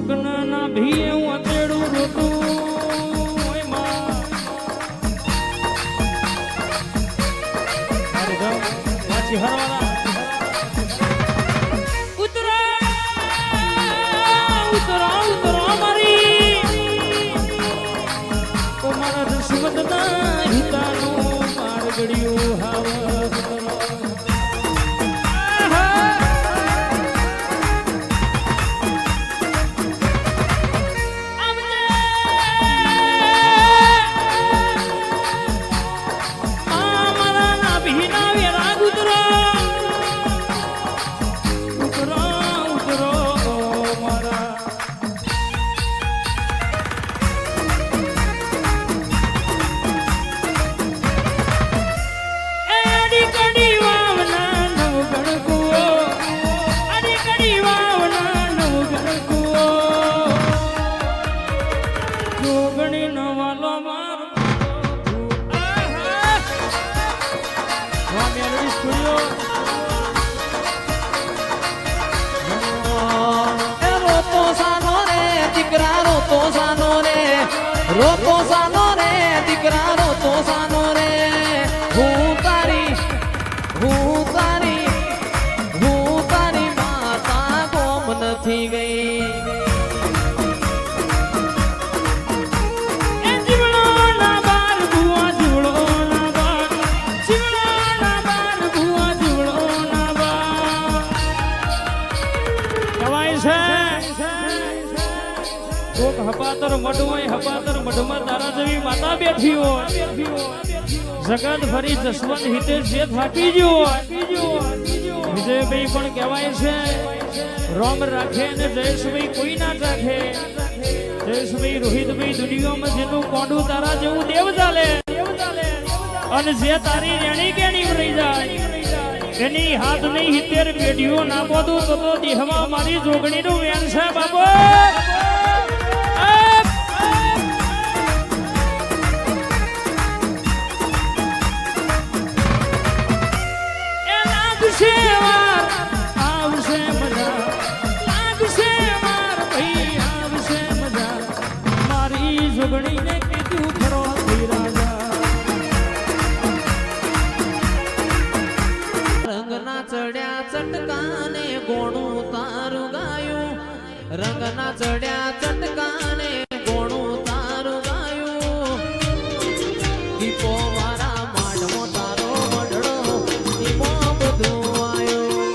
કોકના ના ભી હું અતેડું રોતું ઓય માં અરે ગાવ વાચી હરવાના ઉતરા મારી ઓ મારા દુશ્મનના હિતાનો માર ગળ્યું હાવત રોતો સાનો રે દીકરા રોતો સાનો રે હું તારી માતા કોમ નથી ગઈ હપાતર મઢમાં હપાતર મઢમાં તારા જેવી માતા બેઠી હોય જગત ફરી જસવંત હિતેશ જે થાકી ગયો વિજયભાઈ પણ કહેવાય છે રોમ રાખે અને જયેશભાઈ કોઈ ના રાખે જયેશભાઈ રોહિતભાઈ દુનિયામાં જેનું કોંડું તારા જેવું દેવ ચાલે અને જે તારી રેણી કેણી રહી જાય એની હાથ નહીં 70 પેઢીઓ ના બોધું તો દેહમાં મારી જોગણીનું વેણ છે બાબો ચટકાને ગોણું તારું ગાયું રંગના ચડ્યા ચટકાને ગોણું તારું ગાયું દીપો મારા માડમો તારો મઢડો દીપો બધું આવ્યું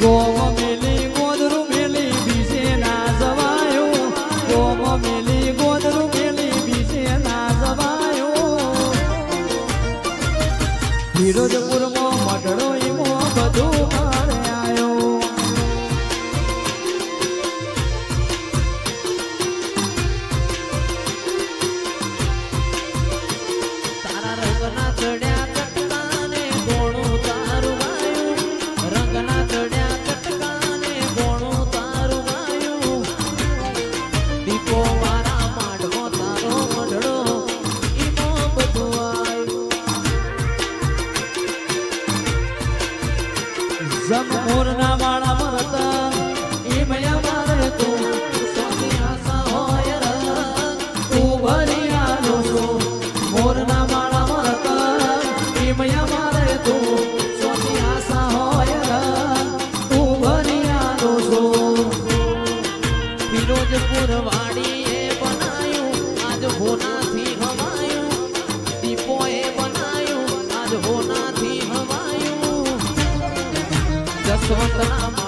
ગોમ મેલી ગોદરું મેલી બીજે ના જવાયું ગોમ મેલી ગોદરું મેલી બીજે ના જવાયું ફિરોજપુરમાં મઢડો ઈમો બધું મારે આવ્યો તારા રંગના ચડ્યા ચટકાને ગોણું તારું ગાયું રંગના ચડ્યા ચટકાને ગોણું તારું ગાયું દીપો મારા માડમો તારો મઢડો ઈમો બધું આવ્યું જમમોરના માળા મરતા એ મયા મારે તું સોની આશા હોય તું ભરિયાનો છો મોરના માળા મરતા એ મયા મારે તું સોની આશા હોય તું ભરિયાનો છો ફિરોજપુર વાડીએ બનાયું આજ હોનાથી હવાયું દીપોએ બનાયું આજ હોનાથી હવાયું જસવંતના